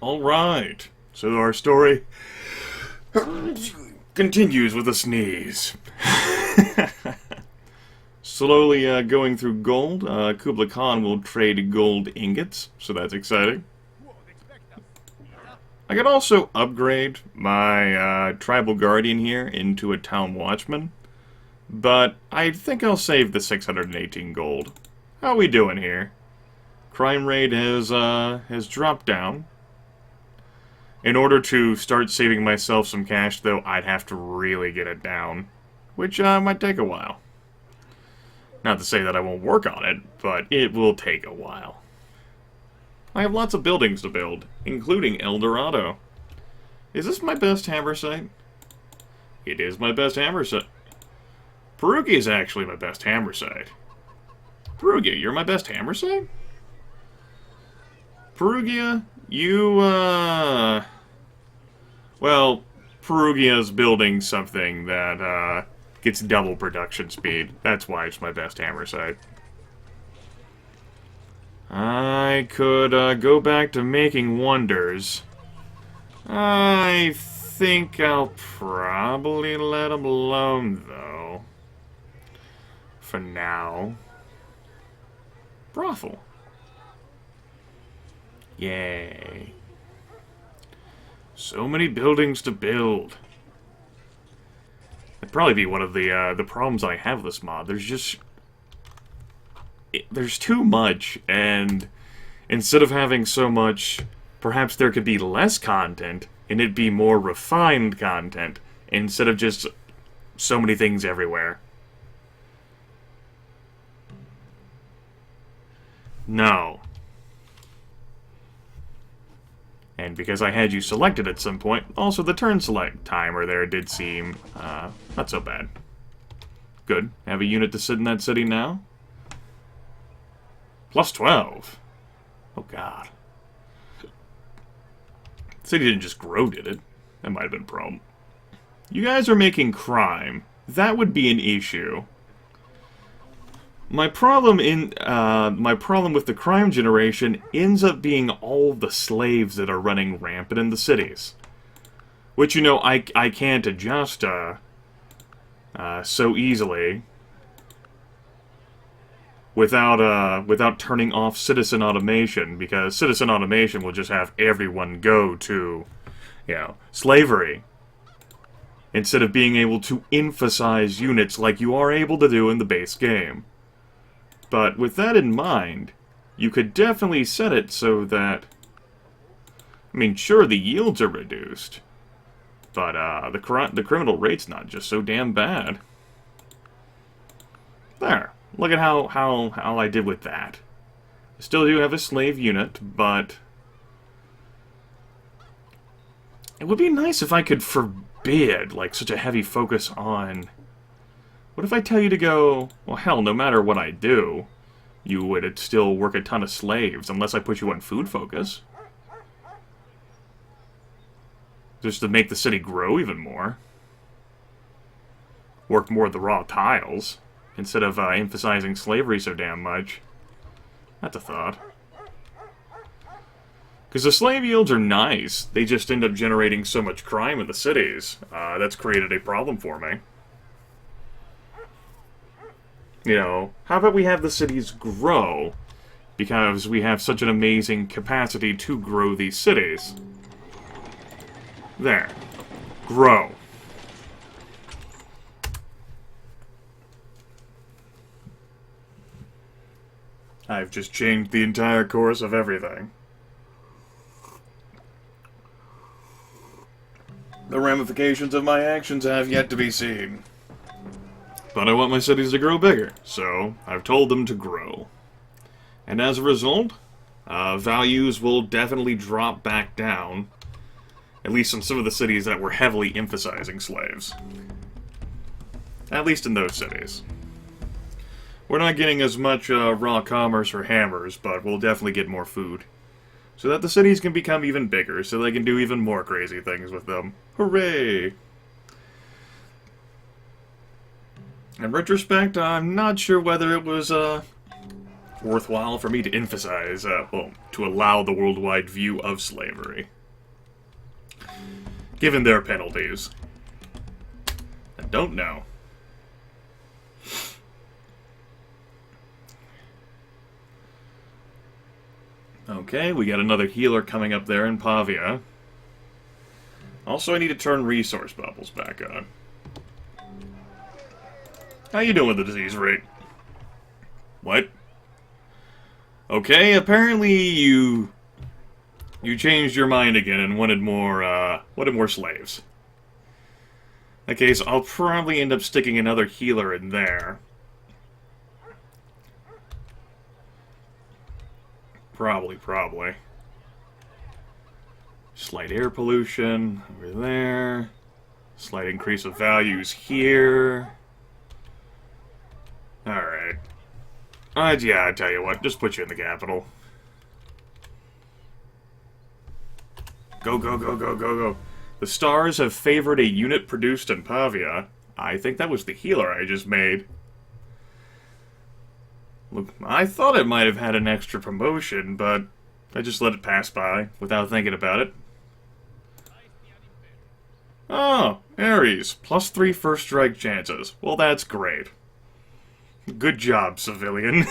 Alright, so our story continues with a sneeze. Slowly going through gold. Kublai Khan will trade gold ingots, so that's exciting. I could also upgrade my tribal guardian here into a town watchman, but I think I'll save the 618 gold. How are we doing here? Crime rate has dropped down. In order to start saving myself some cash, though, I'd have to really get it down, which might take a while. Not to say that I won't work on it, but it will take a while. I have lots of buildings to build, including El Dorado. Is this my best hammer site? It is my best hammer site. Perugia is actually my best hammer site. Perugia, you're my best hammer site? Perugia, you, well, Perugia's building something that, gets double production speed. That's why it's my best hammer site. I could, go back to making wonders. I think I'll probably let him alone, though. For now. Brothel. Yay. So many buildings to build. That'd probably be one of the problems I have with this mod. There's too much, and instead of having so much, perhaps there could be less content, and it'd be more refined content, instead of just so many things everywhere. No. And because I had you selected at some point, also the turn select timer there did seem, not so bad. Good. Have a unit to sit in that city now. Plus 12. Oh, God. The city didn't just grow, did it? That might have been a problem. You guys are making crime. That would be an issue. My problem with the crime generation ends up being all the slaves that are running rampant in the cities. Which, you know, I can't adjust, so easily. Without turning off citizen automation, because citizen automation will just have everyone go to, you know, slavery. Instead of being able to emphasize units like you are able to do in the base game. But with that in mind, you could definitely set it so that... I mean, sure, the yields are reduced, but the criminal rate's not just so damn bad. There. Look at how I did with that. I still do have a slave unit, but... it would be nice if I could forbid, like, such a heavy focus on... What if I tell you to go... well, hell, no matter what I do, you would still work a ton of slaves, unless I put you on food focus. Just to make the city grow even more. Work more of the raw tiles, instead of emphasizing slavery so damn much. That's a thought. Because the slave yields are nice, they just end up generating so much crime in the cities. That's created a problem for me. You know, how about we have the cities grow, because we have such an amazing capacity to grow these cities. There. Grow. I've just changed the entire course of everything. The ramifications of my actions have yet to be seen. But I want my cities to grow bigger, so I've told them to grow. And as a result, values will definitely drop back down, at least in some of the cities that were heavily emphasizing slaves. At least in those cities. We're not getting as much raw commerce or hammers, but we'll definitely get more food. So that the cities can become even bigger, so they can do even more crazy things with them. Hooray! In retrospect, I'm not sure whether it was worthwhile for me to emphasize, well, to allow the worldwide view of slavery. Given their penalties. I don't know. Okay, we got another healer coming up there in Pavia. Also, I need to turn resource bubbles back on. How you doing with the disease rate? What? Okay, apparently you changed your mind again and wanted more slaves. Okay, so I'll probably end up sticking another healer in there. Probably. Slight air pollution over there. Slight increase of values here. Alright. Yeah, I tell you what, just put you in the capital. Go. The stars have favored a unit produced in Pavia. I think that was the healer I just made. Look, I thought it might have had an extra promotion, but I just let it pass by without thinking about it. Oh, Ares. +3 first strike chances. Well, that's great. Good job, civilian.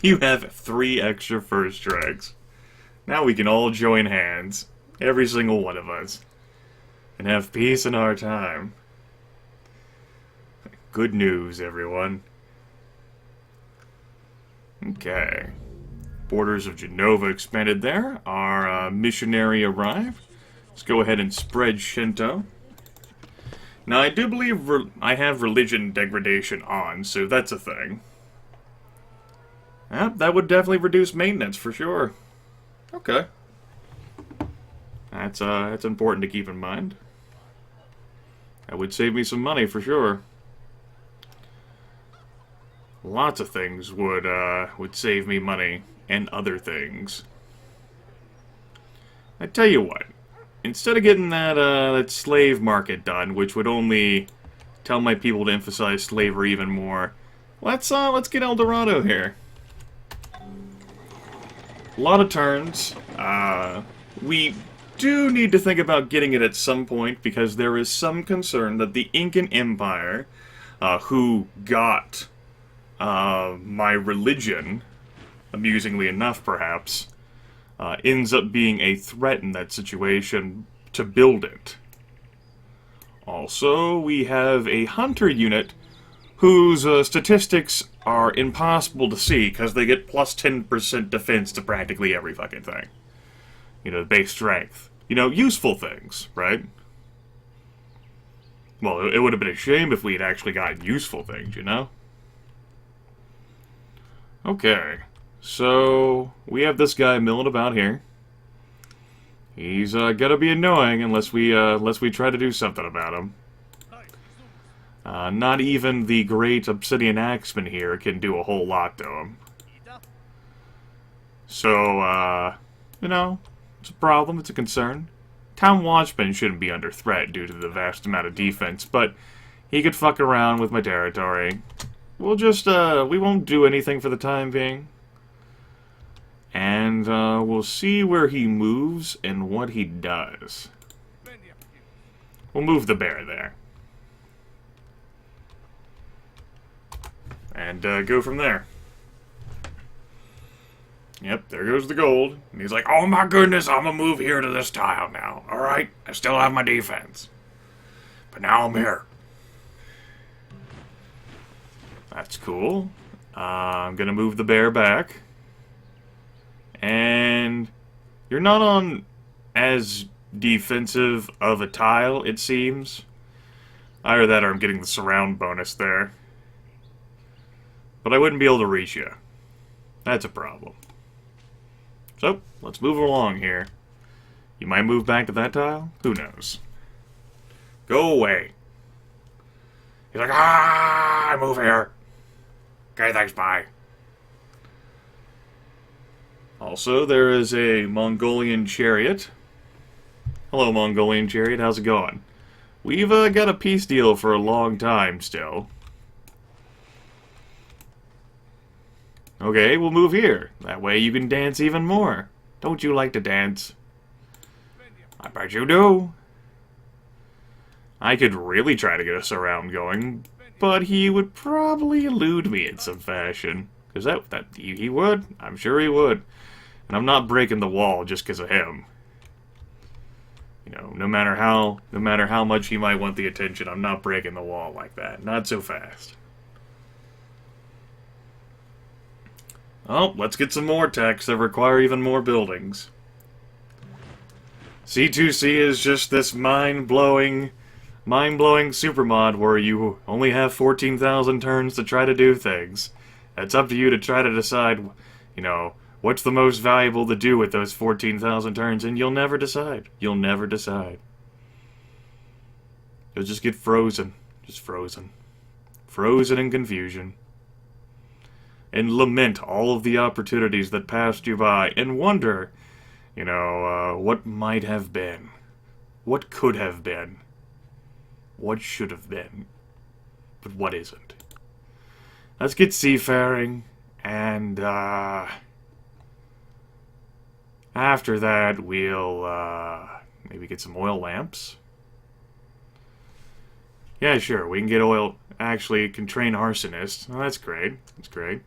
You have 3 extra first strikes. Now we can all join hands. Every single one of us. And have peace in our time. Good news, everyone. Okay. Borders of Genova expanded there. Our missionary arrived. Let's go ahead and spread Shinto. Now, I do believe I have religion degradation on, so that's a thing. Yep, that would definitely reduce maintenance for sure. Okay. That's important to keep in mind. That would save me some money for sure. Lots of things would save me money, and other things. I tell you what, instead of getting that slave market done, which would only tell my people to emphasize slavery even more, let's get El Dorado here. A lot of turns. We do need to think about getting it at some point, because there is some concern that the Incan Empire, who got my religion, amusingly enough perhaps, ends up being a threat in that situation to build it. Also, we have a hunter unit whose statistics are impossible to see because they get plus 10% defense to practically every fucking thing. You know, base strength. You know, useful things, right? Well, it would have been a shame if we had actually gotten useful things, you know? Okay, so we have this guy milling about here. He's gonna be annoying unless we try to do something about him. Not even the great Obsidian Axeman here can do a whole lot to him. So, you know, it's a problem, it's a concern. Town Watchman shouldn't be under threat due to the vast amount of defense, but he could fuck around with my territory. We'll just, we won't do anything for the time being. And, we'll see where he moves and what he does. We'll move the bear there. And, go from there. Yep, there goes the gold. And he's like, oh my goodness, I'm gonna move here to this tile now. Alright, I still have my defense. But now I'm here. That's cool. I'm gonna move the bear back. And you're not on as defensive of a tile, it seems. Either that or I'm getting the surround bonus there. But I wouldn't be able to reach you. That's a problem. So, let's move along here. You might move back to that tile? Who knows? Go away. He's like, I move here. Okay, thanks, bye. Also, there is a Mongolian chariot. Hello, Mongolian chariot, how's it going? We've got a peace deal for a long time still. Okay, we'll move here. That way you can dance even more. Don't you like to dance? I bet you do. I could really try to get a surround going, but he would probably elude me in some fashion. Because he would. I'm sure he would. And I'm not breaking the wall just because of him. You know, no matter how much he might want the attention, I'm not breaking the wall like that. Not so fast. Oh, let's get some more techs that require even more buildings. C2C is just this mind-blowing supermod where you only have 14,000 turns to try to do things. It's up to you to try to decide, you know, what's the most valuable to do with those 14,000 turns, and you'll never decide. You'll never decide. You'll just get frozen. Just frozen. Frozen in confusion. And lament all of the opportunities that passed you by, and wonder, you know, what might have been. What could have been. What should have been. But what isn't. Let's get seafaring, and, after that, we'll, maybe get some oil lamps. Yeah, sure, we can get oil. Actually, it can train arsonists. Oh, that's great. That's great.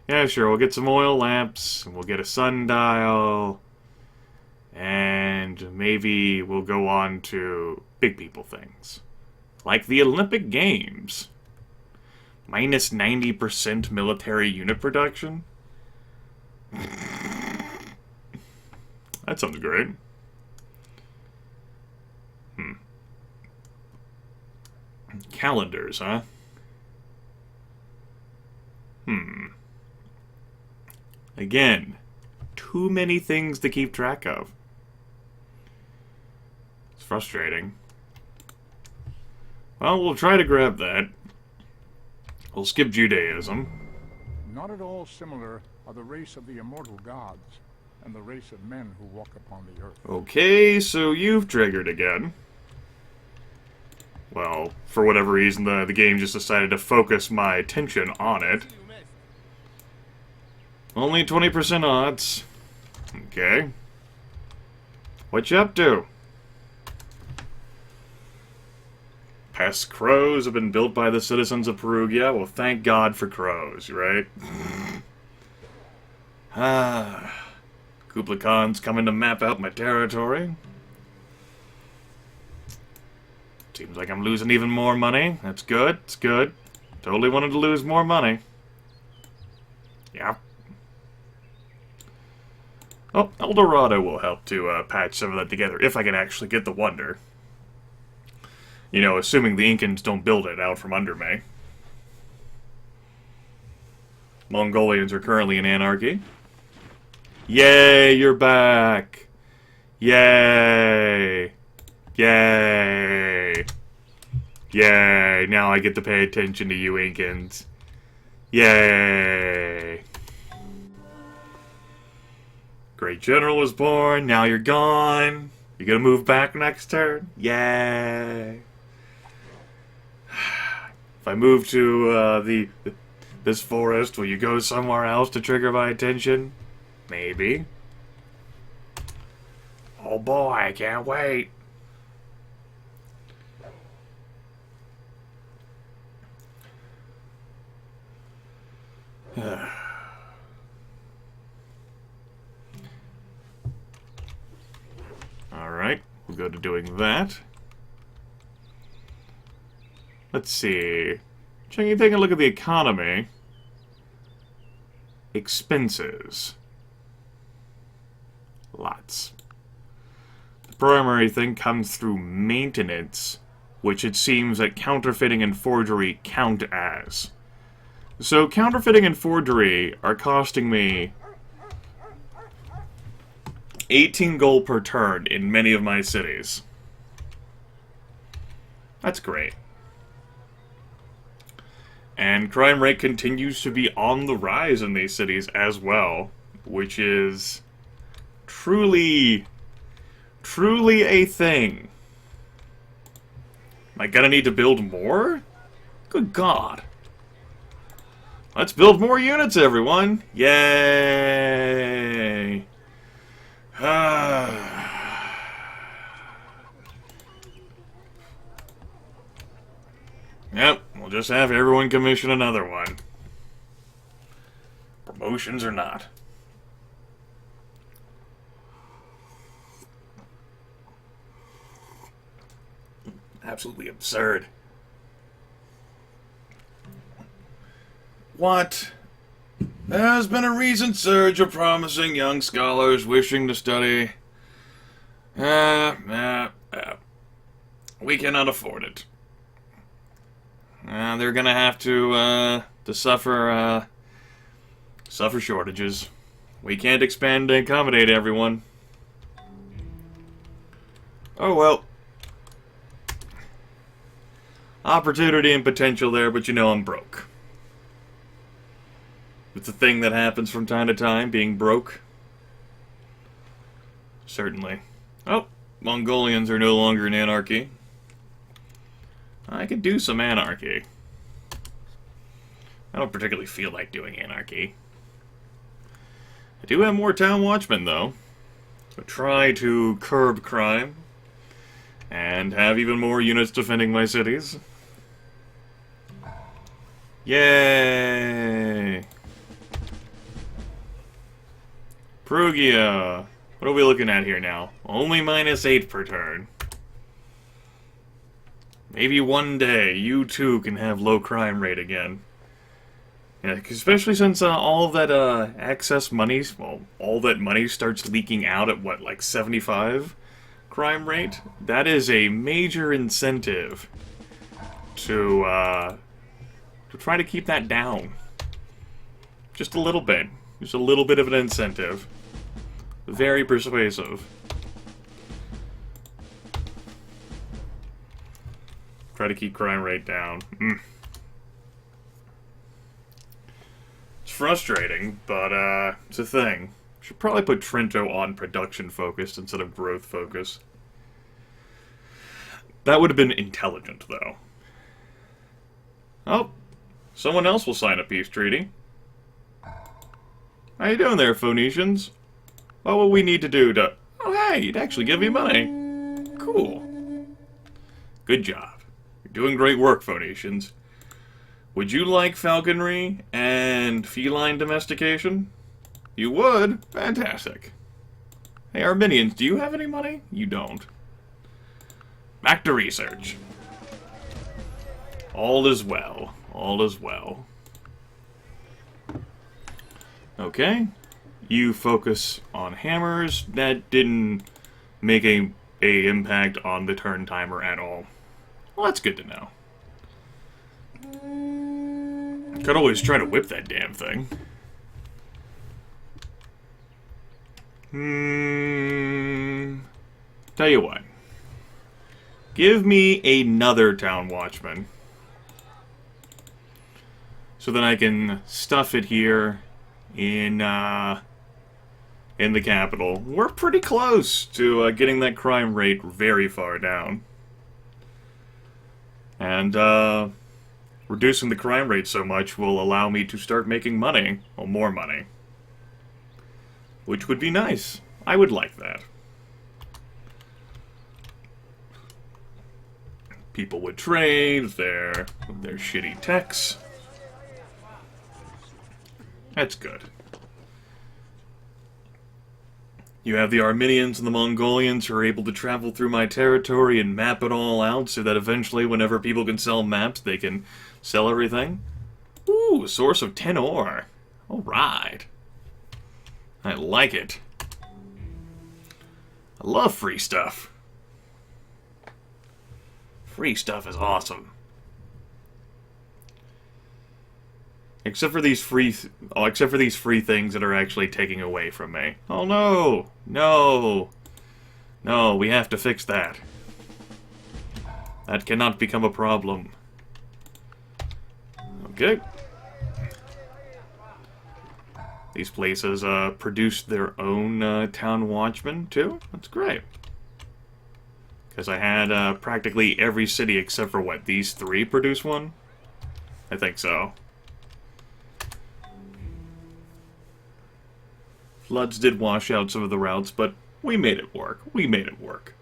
Yeah, sure, we'll get some oil lamps, and we'll get a sundial, and maybe we'll go on to big people things. Like the Olympic Games. Minus 90% military unit production? That sounds great. Calendars, huh? Again, too many things to keep track of. It's frustrating. Well, we'll try to grab that. We'll skip Judaism. Not at all similar are the race of the immortal gods and the race of men who walk upon the earth. Okay, so you've triggered again. Well, for whatever reason, the game just decided to focus my attention on it. Only 20% odds. Okay. What you up to? Pest crows have been built by the citizens of Perugia. Well, thank God for crows, right? Kublai Khan's coming to map out my territory. Seems like I'm losing even more money. That's good. It's good. Totally wanted to lose more money. Yeah. Oh, El Dorado will help to patch some of that together, if I can actually get the wonder. You know, assuming the Incans don't build it out from under me. Mongolians are currently in anarchy. Yay, you're back! Yay! Yay! Yay! Now I get to pay attention to you Incans. Yay! Great General was born, now you're gone. You gonna move back next turn? Yay! If I move to this forest, will you go somewhere else to trigger my attention? Maybe. Oh boy, I can't wait. Alright, we'll go to doing that. Let's see. Taking a look at the economy. Expenses. Lots. The primary thing comes through maintenance, which it seems that counterfeiting and forgery count as. So counterfeiting and forgery are costing me 18 gold per turn in many of my cities. That's great. And crime rate continues to be on the rise in these cities as well, which is truly a thing. Am I gonna need to build more? Good God. Let's build more units, everyone! Yay! Yep, we'll just have everyone commission another one. Promotions or not. Absolutely absurd. What? There has been a recent surge of promising young scholars wishing to study. We cannot afford it. They're gonna have to suffer shortages. We can't expand to accommodate everyone. Oh well. Opportunity and potential there, but you know I'm broke. It's a thing that happens from time to time, being broke. Certainly. Oh, Mongolians are no longer in anarchy. I could do some anarchy. I don't particularly feel like doing anarchy. I do have more town watchmen, though. So try to curb crime. And have even more units defending my cities. Yay! Perugia. What are we looking at here now? Only -8 per turn. Maybe one day you too can have low crime rate again. Yeah, especially since all of that excess money, well, all that money starts leaking out at what, like 75 crime rate? That is a major incentive to try to keep that down. Just a little bit. Just a little bit of an incentive. Very persuasive. Try to keep crime rate down. It's frustrating, but it's a thing. Should probably put Trento on production focused instead of growth focused. That would have been intelligent, though. Oh, someone else will sign a peace treaty. How you doing there, Phoenicians? What will we need to do to... Oh, hey, you'd actually give me money. Cool. Good job. You're doing great work, Phoenicians. Would you like falconry and feline domestication? You would? Fantastic. Hey, Arminians, do you have any money? You don't. Back to research. All is well. All is well. Okay. You focus on hammers. That didn't make a impact on the turn timer at all. Well, that's good to know. Could always try to whip that damn thing. Tell you what. Give me another town watchman. So that I can stuff it here in the capital. We're pretty close to getting that crime rate very far down. And reducing the crime rate so much will allow me to start making money. Well, more money. Which would be nice. I would like that. People would trade their shitty techs. That's good. You have the Armenians and the Mongolians who are able to travel through my territory and map it all out so that eventually whenever people can sell maps, they can sell everything. Ooh, a source of 10 ore. Alright. I like it. I love free stuff. Free stuff is awesome. Except for these free things that are actually taking away from me. Oh no! No! No, we have to fix that. That cannot become a problem. Okay. These places produce their own town watchmen, too? That's great. Because I had practically every city except for, what, these 3 produce one? I think so. Floods did wash out some of the routes, but we made it work. We made it work.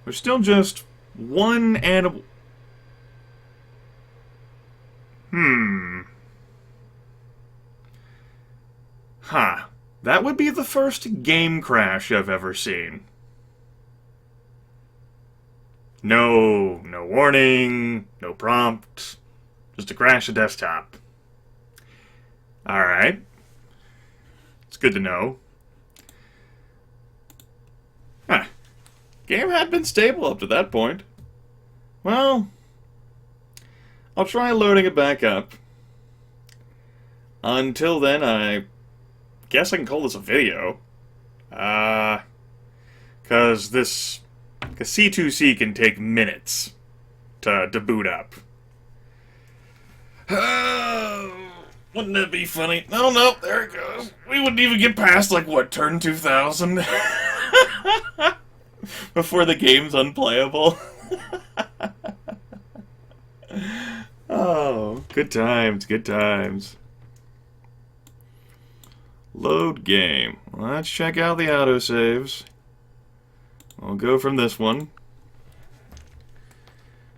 There's still just one animal... Huh. That would be the first game crash I've ever seen. No warning, no prompt, just a crash of desktop. Alright. It's good to know. Huh. Game had been stable up to that point. Well, I'll try loading it back up. Until then, I guess I can call this a video. Because C2C can take minutes to boot up. Wouldn't that be funny? No, there it goes. We wouldn't even get past, like, what, turn 2000? Before the game's unplayable. Oh, good times, good times. Load game. Let's check out the autosaves. I'll go from this one.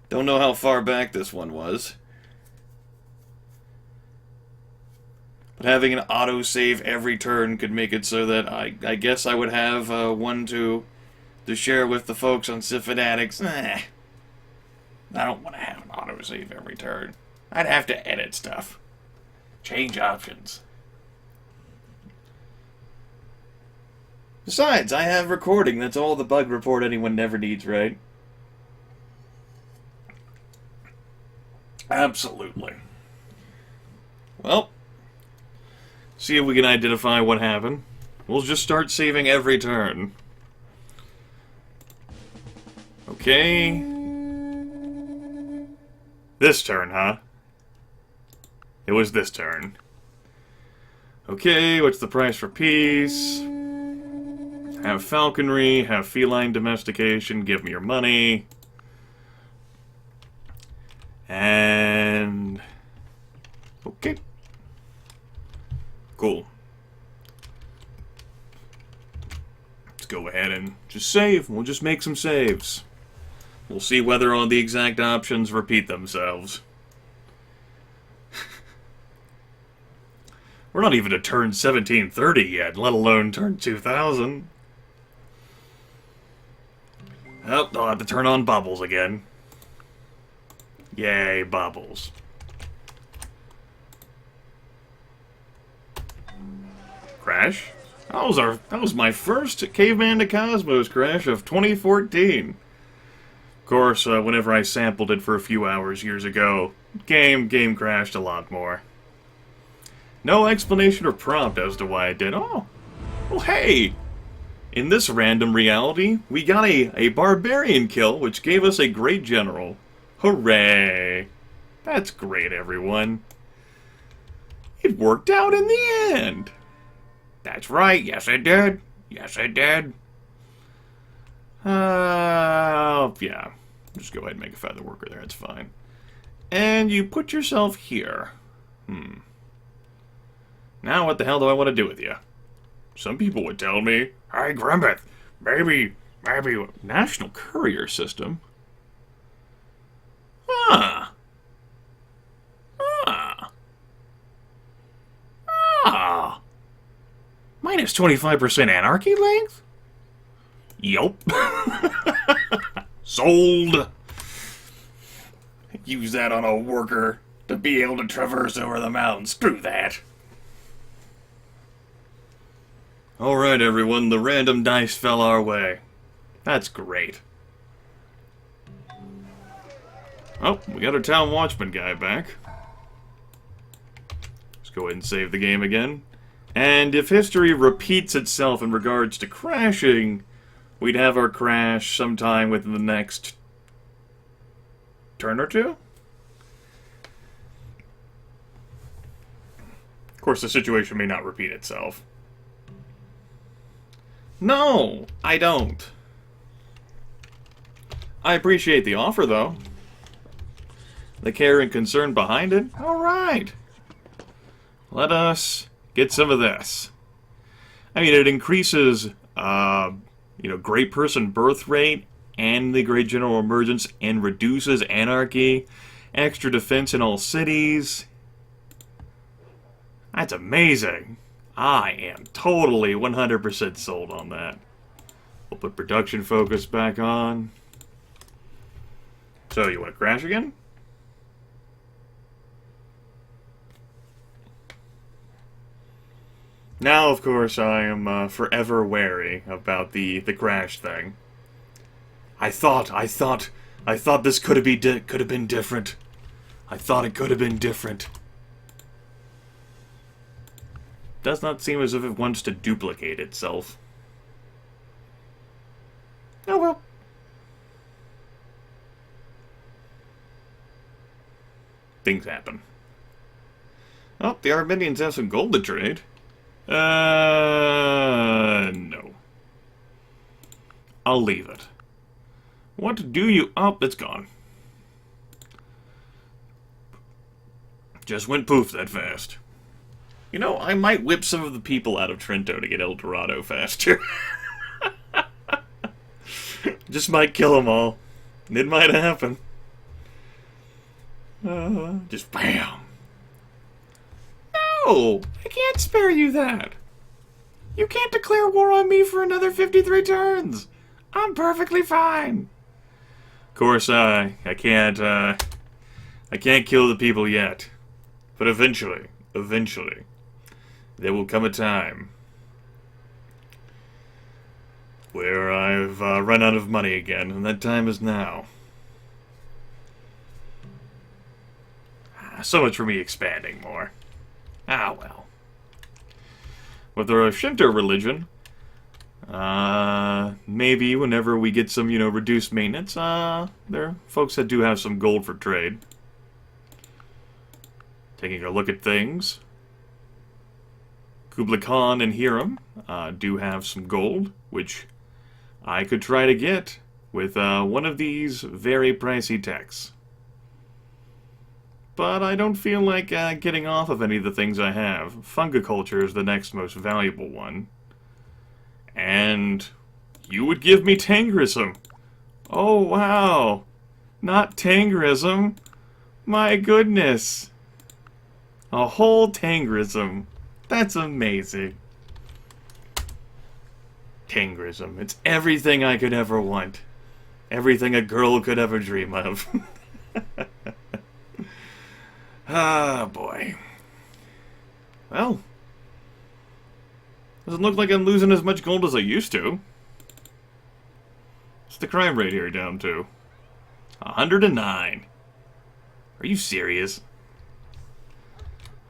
Don't know how far back this one was. But having an autosave every turn could make it so that I guess I would have one to share with the folks on Civ Fanatics. I don't want to have an autosave every turn. I'd have to edit stuff. Change options. Besides, I have recording. That's all the bug report anyone never needs, right? Absolutely. Well, see if we can identify what happened. We'll just start saving every turn. Okay. This turn, huh? It was this turn. Okay, what's the price for peace? Have falconry, have feline domestication, give me your money. And... okay. Cool. Let's go ahead and just save. We'll just make some saves. We'll see whether all the exact options repeat themselves. We're not even to turn 1730 yet, let alone turn 2000. Oh, I'll have to turn on bubbles again. Yay, bubbles. Crash? That was my first Caveman to Cosmos crash of 2014. Of course, whenever I sampled it for a few hours years ago, game crashed a lot more. No explanation or prompt as to why it did. Oh, well, hey! In this random reality, we got a barbarian kill, which gave us a great general. Hooray! That's great, everyone. It worked out in the end. That's right, yes it did. Yes it did. Yeah. Just go ahead and make a feather worker there, it's fine. And you put yourself here. Now what the hell do I want to do with you? Some people would tell me, hey Grimith, maybe National Courier System. Minus 25% anarchy length? Yup. Sold. Use that on a worker to be able to traverse over the mountains. Screw that. Alright everyone, the random dice fell our way. That's great. Oh, we got our Town Watchman guy back. Let's go ahead and save the game again. And if history repeats itself in regards to crashing, we'd have our crash sometime within the next turn or two? Of course, the situation may not repeat itself. No, I don't. I appreciate the offer, though. The care and concern behind it? Alright. Let us get some of this. I mean, it increases, great person birth rate and the Great General Emergence, and reduces anarchy, extra defense in all cities. That's amazing. I am totally 100% sold on that. We'll put production focus back on. So, you want to crash again? Now, of course, I am forever wary about the crash thing. I thought this could have been different. I thought it could have been different. Does not seem as if it wants to duplicate itself. Oh well. Things happen. Oh, the Armenians have some gold to trade. No. I'll leave it. What do you... Oh, it's gone. Just went poof that fast. You know, I might whip some of the people out of Trento to get El Dorado faster. Just might kill them all. It might happen. Just BAM! No! I can't spare you that! You can't declare war on me for another 53 turns! I'm perfectly fine! Of course, I can't kill the people yet. But eventually, there will come a time where I've run out of money again, and that time is now. So much for me expanding more. Ah, well. With the Shinto religion, maybe whenever we get some, reduced maintenance, there are folks that do have some gold for trade. Taking a look at things. Kublai Khan and Hiram do have some gold, which I could try to get with one of these very pricey techs. But I don't feel like getting off of any of the things I have. Fungiculture is the next most valuable one. And you would give me Tangrism. Oh, wow. Not Tangrism. My goodness. A whole Tangrism. That's amazing. Tangrism. It's everything I could ever want. Everything a girl could ever dream of. Ah, boy. Well, doesn't look like I'm losing as much gold as I used to. What's the crime rate here down to? 109. Are you serious?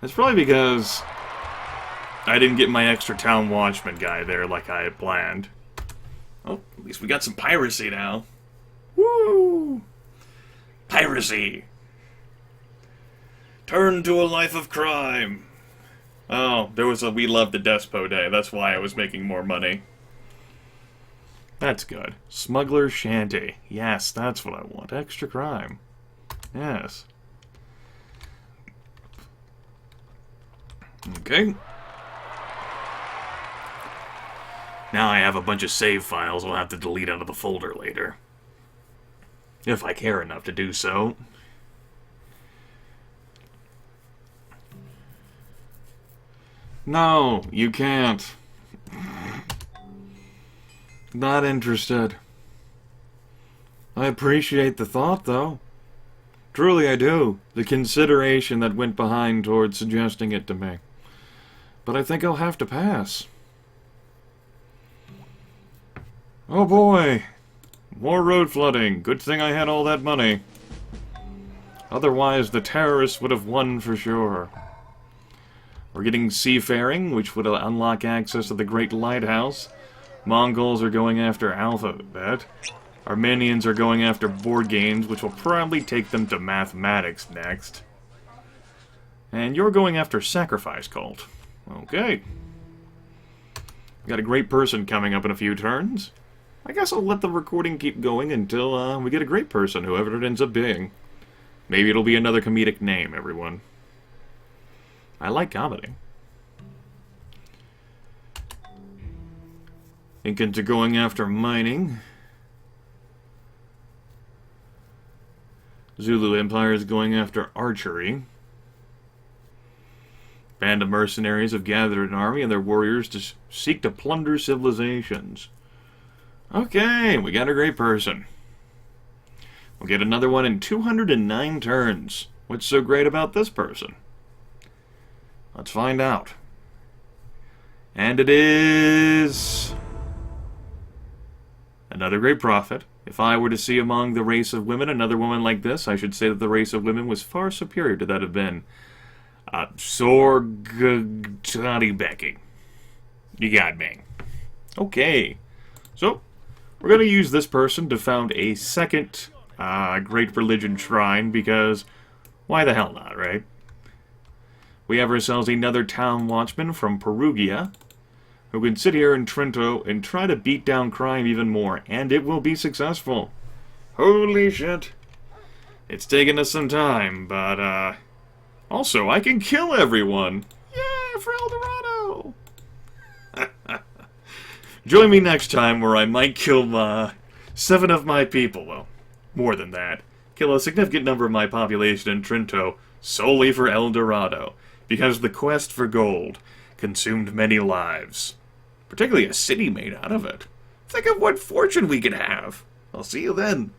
That's probably because I didn't get my extra town watchman guy there like I had planned. Oh, at least we got some piracy now. Woo! Piracy! Turn to a life of crime. Oh, there was a We Love the Despo Day. That's why I was making more money. That's good. Smuggler Shanty. Yes, that's what I want. Extra crime. Yes. Okay. Now I have a bunch of save files I'll have to delete out of the folder later. If I care enough to do so. No, you can't. Not interested. I appreciate the thought, though. Truly I do. The consideration that went behind towards suggesting it to me. But I think I'll have to pass. Oh boy. More road flooding. Good thing I had all that money. Otherwise, the terrorists would have won for sure. We're getting seafaring, which would unlock access to the Great Lighthouse. Mongols are going after alphabet. Armenians are going after board games, which will probably take them to mathematics next. And you're going after sacrifice cult. Okay. Got a great person coming up in a few turns. I guess I'll let the recording keep going until we get a great person, whoever it ends up being. Maybe it'll be another comedic name, everyone. I like comedy. Think into going after mining. Zulu Empire is going after archery. Band of mercenaries have gathered an army and their warriors to seek to plunder civilizations. Okay, we got a great person. We'll get another one in 209 turns. What's so great about this person? Let's find out. And it is another great prophet. If I were to see among the race of women another woman like this, I should say that the race of women was far superior to that of men. Sorgtani Becky. You got me. Okay. So, we're going to use this person to found a second great religion shrine, because why the hell not, right? We have ourselves another town watchman from Perugia, who can sit here in Trento and try to beat down crime even more, and it will be successful. Holy shit. It's taken us some time, but, also, I can kill everyone! Yeah, for El Dorado! Join me next time where I might kill, 7 of my people. Well, more than that. Kill a significant number of my population in Trento solely for El Dorado, because the quest for gold consumed many lives. Particularly a city made out of it. Think of what fortune we could have. I'll see you then.